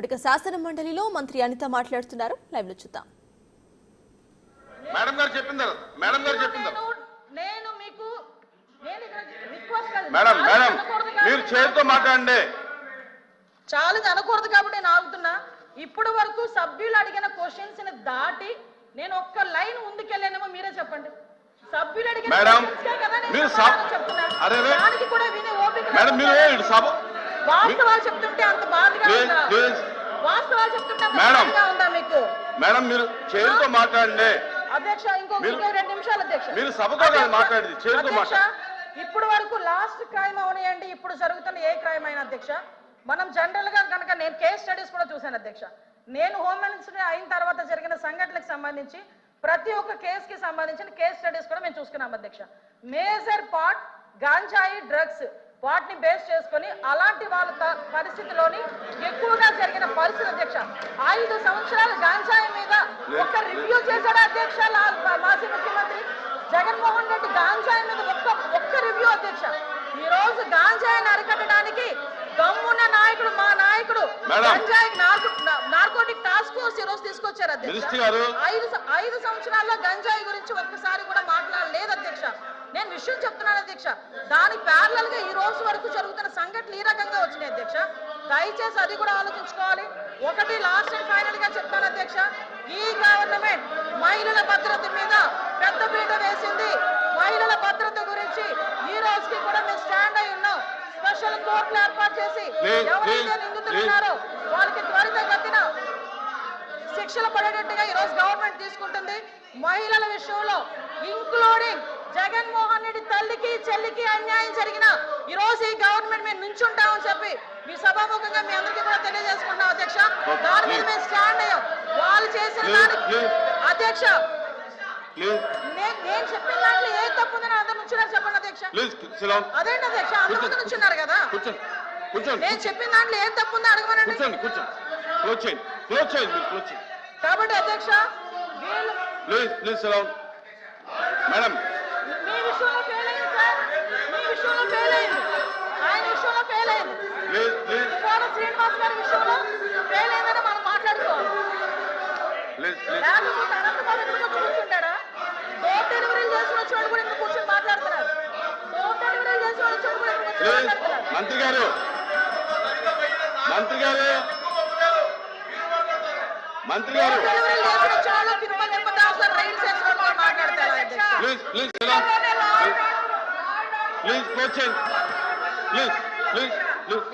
ఇప్పటికే శాసన మండలిలో మంత్రి అనిత మాట్లాడుతున్నారు. లైవ్ లో చూద్దాం. మేడం గారు చెప్పింది నేను మీకు రిక్వెస్ట్ మేడం మీరు చేతితో మాట్లాడండి. ఛాలెంజ్ అనకూడదు కాబట్టి నేను ఆగుతున్నా. ఇప్పటి వరకు సభ్యులు అడిగిన క్వశ్చన్స్ ని దాటి నేను ఒక్క లైన్ ముందుకెళ్ళానేమో మీరే చెప్పండి. సభ్యులు అడిగిన దానికి కూడా వినే ఓపిక వాస్తవాలు చెప్తుంటే అంత బాధగా ఉందా? వాస్తవాలు చెప్తుంటే అంత బాధగా ఉందా మీకు? మేడం మీరు చేతితో మాట్లాడండి. అధ్యక్ష ఇంకొక 2 నిమిషాలు అధ్యక్ష. మీరు సభతో మాట్లాడండి, చేతితో మాట్లాడండి. ఇప్పుడు వరకు లాస్ట్ క్రైమ్ అవనియండి, ఇప్పుడు జరుగుతున్న ఏ క్రైమ్ అయినా అధ్యక్ష, మనం జనరల్ గా కనుక నేను కేస్ స్టడీస్ కూడా చూశాను అధ్యక్ష. నేను హోమ్ మినిస్టర్ అయిన తర్వాత జరిగిన సంఘటనలకు సంబంధించి ప్రతి ఒక్క కేసుకి సంబంధించిన కేస్ స్టడీస్ కూడా మేము చూసుకున్నాం అధ్యక్ష. మేజర్ పార్ట్ గాంజాయి డ్రగ్స్ వాటిని బేస్ చేసుకొని అలాంటి వాళ్ళ పరిస్థితిలోని ఎక్కువగా జరిగిన పరిస్థితి అధ్యక్ష. 5 సంవత్సరాలు గాంజాయి మీద ఒక్క రివ్యూ చేశాడు అధ్యక్ష మాజీ ముఖ్యమంత్రి జగన్మోహన్ రెడ్డి. గాంజాయి మీద ఒక్క రివ్యూ అధ్యక్ష. ఈ రోజు గాంజాయిని అరికట్టడానికి దమ్మున్న నాయకుడు మా నాయకుడు గంజాయి నార్కోటిక్ టాస్క్ ఫోర్స్ ఈ రోజు తీసుకొచ్చారు అధ్యక్ష. 5 సంవత్సరాల్లో గంజాయి గురించి ఒక్కసారి కూడా మాట్లాడలేదు అధ్యక్ష. నేను విషయం చెప్తున్నాను అధ్యక్ష. దాని ప్యారలల్ గా ఈ రోజు వరకు జరుగుతున్న సంఘటనలు ఈ రకంగా వచ్చినాయి అధ్యక్ష. దయచేసి అది కూడా ఆలోచించుకోవాలి. ఒకటి లాస్ట్ అండ్ ఫైనల్ గా చెప్తాను అధ్యక్ష, ఈ గవర్నమెంట్ మహిళల భద్రత మీద పెద్ద పీట వేసింది. మహిళల భద్రత గురించి ఈ రోజుకి కూడా మేము స్టాండ్ అయి ఉన్నాం. స్పెషల్ కోర్టులు ఏర్పాటు చేసి ఎవరైతే నిందితులు ఉన్నారో వాళ్ళకి త్వరితగతిన శిక్షలు పడేటట్టుగా ఈ రోజు గవర్నమెంట్ తీసుకుంటుంది. మహిళల విషయంలో ఇంక్లూడింగ్ జగన్మోహన్ రెడ్డి తల్లికి చెల్లికి అన్యాయం జరిగిన ఈ రోజు ఈ గవర్నమెంట్ మేము నుంచుంటామని చెప్పి మీ సభాముఖంగా మీ అందరికీ కూడా తెలియజేసుకుంటాం అధ్యక్ష. దాని మీద మేము స్టాండ్ అయ్యాం. వాళ్ళు చేసిన దానికి అధ్యక్ష నేను చెప్పిన దాంట్లో ఏం తప్పు ఉందని అందరు నుంచున్నారు చెప్పండి అధ్యక్ష. అదేంటి అధ్యక్ష, అందరూ నుంచున్నారు కదా. నేను చెప్పిన దాంట్లో ఏం తప్పు ఉందో అడగమనండి. కాబట్టి అధ్యక్ష మేడం మీ విషయంలో ఫెయిల్ అయింది సార్, మీ విషయంలో ఫెయిల్ అయింది, ఆయన విషయంలో ఫెయిల్ అయింది, శ్రీనివాస్ గారి విషయంలో ఫెయిల్ అయిందని మనం మాట్లాడుకోవాలి. లేకపోతే అనంతబాబు కూడా కూర్చుంటాడా? డోర్ డెలివరీలు చేసిన వచ్చి కూడా ఇంకా కూర్చొని మాట్లాడుతున్నారు. డోర్ డెలివరీలు చేసిన వచ్చి కూడా మాట్లాడుతున్నారు. మంత్రి గారు మంత్రి గారు మంత్రి గారు డెలివరీలు చేసిన వచ్చి తిరుమల తిరుపతి రైలు చేసిన వాళ్ళు మాట్లాడతారు.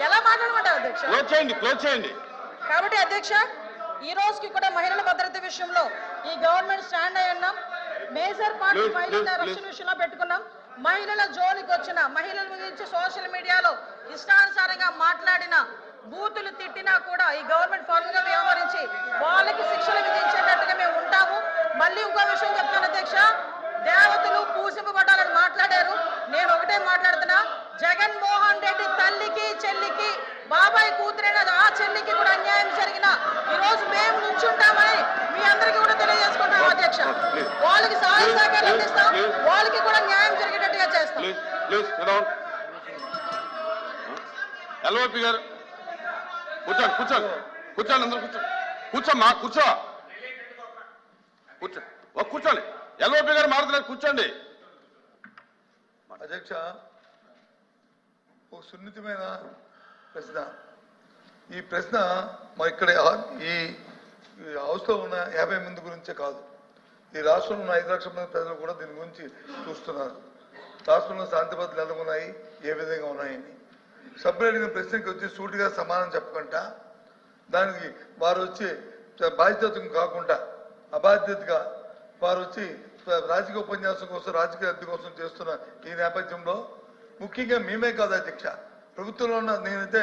ఎలా మాట్లాడమంటారు అధ్యక్ష? క్లోజ్ చేయండి. కాబట్టి అధ్యక్ష ఈ రోజుకి కూడా మహిళల భద్రత విషయంలో ఈ గవర్నమెంట్ స్టాండ్ అయి ఉన్నాం. మేజర్ పార్టీ మహిళల రక్షణ విషయంలో పెట్టుకున్నాం. మహిళల జోలికి వచ్చిన మహిళల గురించి సోషల్ మీడియాలో ఇష్టానుసారంగా మాట్లాడిన బూతులు తిట్టినా కూడా ఈ గవర్నమెంట్ ఫార్మ్ గా వ్యవహరించి వాళ్ళకి శిక్షలు విధించేటట్టుగా మేము ఉంటాము. మళ్ళీ ఇంకో విషయం చెప్తాను అధ్యక్ష, దేవతలు పూజింపబడాలని మాట్లాడారు. నేను ఒకటే మాట్లాడుతున్నా, జగన్మోహన్ రెడ్డి తల్లికి చెల్లికి బాబాయ్ కూతురైన ఆ చెల్లికి కూడా అన్యాయం జరిగిన ఈ రోజు మేము నుంచుంటామని మీ అందరికీ కూడా తెలియజేసుకుంటాం అధ్యక్ష. వాళ్ళకి సహాయ సహకారం అందిస్తాం, వాళ్ళకి కూడా న్యాయం జరిగేటట్టుగా చేస్తాం. ఎల్ఓపి గారు కూర్చోండి అందరూ కూర్చోమ్మా కూర్చోండి. ఎల్ఓపి గారు మారుతున్నారు, కూర్చోండి. అధ్యక్ష, ఒక సున్నితమైన ప్రశ్న. ఈ ప్రశ్న మా ఇక్కడ ఈ హౌస్లో ఉన్న 50 మంది గురించే కాదు, ఈ రాష్ట్రంలో ఉన్న 5 లక్షల మంది ప్రజలు కూడా దీని గురించి చూస్తున్నారు. రాష్ట్రంలో శాంతి భద్రతలు ఎలా ఉన్నాయి, ఏ విధంగా ఉన్నాయని. సభ్యులు అడిగిన ప్రశ్నకి వచ్చి సూటిగా సమాధానం చెప్పకుండా దానికి వారు వచ్చి బాధ్యత కాకుండా అబాధ్యతగా వారు వచ్చి రాజకీయ ఉపన్యాసం కోసం రాజకీయ అద్దె కోసం చేస్తున్న ఈ నేపథ్యంలో ముఖ్యంగా మేమే కాదు అధ్యక్ష, ప్రభుత్వంలో ఉన్న నేనైతే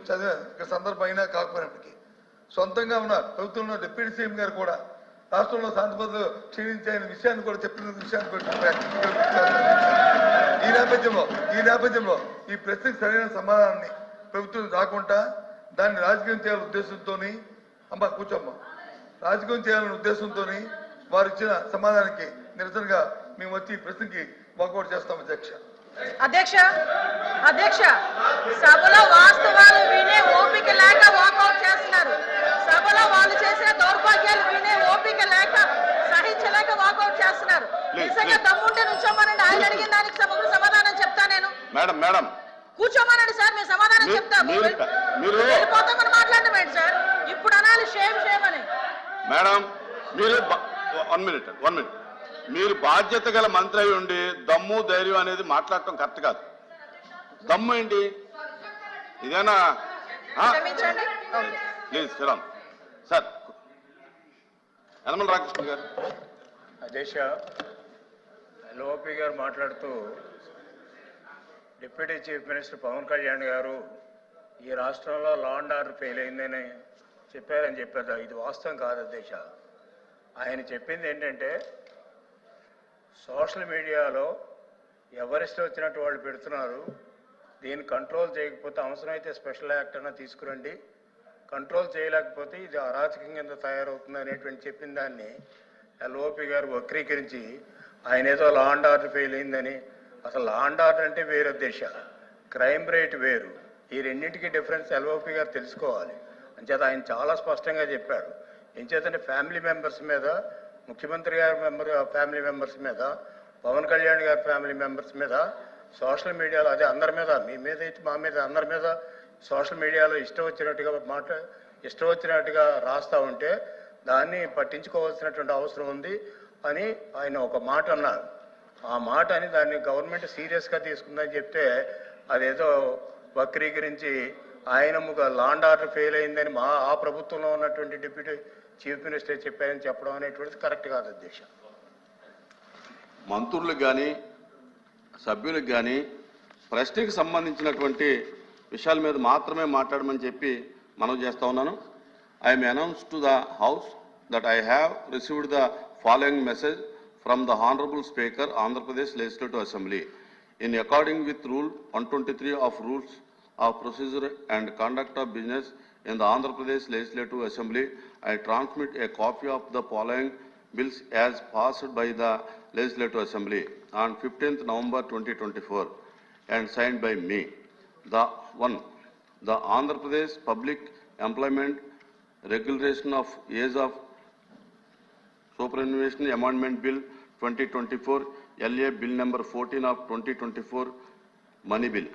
చదివా సందర్భం అయినా కాకపోయినప్పటికీ సొంతంగా ఉన్న ప్రభుత్వంలో ఉన్న డిప్యూటీ సీఎం గారు కూడా రాష్ట్రంలో శాంతి భద్రతలు క్షీణించే విషయాన్ని కూడా చెప్పిన విషయాన్ని ఈ నేపథ్యంలో ఈ ప్రశ్నకు సరైన సమాధానాన్ని ప్రభుత్వం రాకుండా దాన్ని రాజకీయం చేయాలనే ఉద్దేశంతో కూర్చోమ్మా రాజకీయం చేయాలనే ఉద్దేశంతో వారు ఇచ్చిన సమాధానానికి నిరసనగా మేము వచ్చి ఈ ప్రశ్నకి వాకౌట్ చేస్తాం అధ్యక్ష సభలో వాస్తవాలు వినే ఓపిక లేక వాకౌట్ చేస్తున్నారు. నిజంగా దమ్ముంటే నుంచోమనండి, ఆయన అడిగిన దానికి సమాధానం చెప్తా నేను. మేడం కూర్చోమనండి సార్, మేము సమాధానం చెప్తాము. మీరు వెళ్ళిపోతామని మాట్లాడడం ఏంటి సార్? ఇప్పుడు అనాలి షేమ్ అని. మేడం మీరు 1 మినిట్ మీరు బాధ్యత గల మంత్రి అయి ఉండి దమ్ము ధైర్యం అనేది మాట్లాడటం కరెక్ట్ కాదు. దమ్ము ఏంటి ఇదేనా? క్షమించండి. Please Sriram sir. యనమల రామకృష్ణ గారు. అధ్యక్ష, ఎల్ఓపి గారు మాట్లాడుతూ deputy chief minister Pawan Kalyan గారు ఈ రాష్ట్రంలో లా అండ్ ఆర్డర్ ఫెయిల్ అయిందని చెప్పారని చెప్పారు. ఇది వాస్తవం కాదు అధ్యక్ష. ఆయన చెప్పింది ఏంటంటే సోషల్ మీడియాలో ఎవరిష్టం వచ్చినట్టు వాళ్ళు పెడుతున్నారు, దీన్ని కంట్రోల్ చేయకపోతే అవసరమైతే స్పెషల్ యాక్ట్ అన్నా తీసుకురండి, కంట్రోల్ చేయలేకపోతే ఇది అరాచకం కింద తయారవుతుంది అనేటువంటి చెప్పిన దాన్ని ఎల్ఓపి గారు వక్రీకరించి ఆయన ఏదో లా అండ్ ఆర్డర్ ఫెయిల్ అయిందని. అసలు లా అండ్ ఆర్డర్ అంటే వేరు అధ్యక్ష, క్రైమ్ రేట్ వేరు. ఈ రెండింటికి డిఫరెన్స్ ఎల్ఓపి గారు తెలుసుకోవాలి. అంచేత ఆయన చాలా స్పష్టంగా చెప్పాడు. ఏం చేతంటే ఫ్యామిలీ మెంబర్స్ మీద, ముఖ్యమంత్రి గారి ఫ్యామిలీ మెంబర్స్ మీద, పవన్ కళ్యాణ్ గారి ఫ్యామిలీ మెంబర్స్ మీద సోషల్ మీడియాలో, అదే అందరి మీద, మీ మీద అయితే మా మీద, అందరి మీద సోషల్ మీడియాలో ఇష్టం వచ్చినట్టుగా రాస్తూ ఉంటే దాన్ని పట్టించుకోవాల్సినటువంటి అవసరం ఉంది అని ఆయన ఒక మాట అన్నారు. ఆ మాట అని దాన్ని గవర్నమెంట్ సీరియస్గా తీసుకుందని చెప్తే అదేదో వక్రీకరించి ఆయన లా అండ్ ఆర్డర్ ఫెయిల్ అయిందని ఆ ప్రభుత్వంలో ఉన్నటువంటి డిప్యూటీ చీఫ్ మినిస్టర్ చెప్పారని చెప్పడం అనేటువంటిది కరెక్ట్ కాదు అధ్యక్ష. మంత్రులకు కానీ సభ్యులకు కానీ ప్రశ్నకి సంబంధించినటువంటి విషయాల మీద మాత్రమే మాట్లాడమని చెప్పి మనం చేస్తా ఉన్నాను. I M announce to the house that I have received the following message from the honourable speaker Andhra Pradesh legislative assembly. In according with Rule 123 of Rules of Procedure and Conduct of Business in the Andhra Pradesh Legislative Assembly, I transmit a copy of the following bills as passed by the Legislative Assembly on 15th November 2024 and signed by me. The Andhra Pradesh Public Employment Regulation of Age of Superannuation Amendment Bill 2024, LA Bill number 14 of 2024, Money Bill.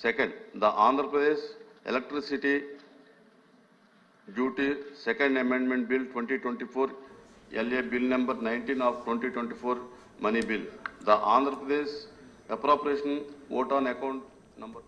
Second, the Andhra Pradesh Electricity Duty Second Amendment Bill 2024, LA Bill number 19 of 2024, Money Bill. The Andhra Pradesh Appropriation Vote on Account number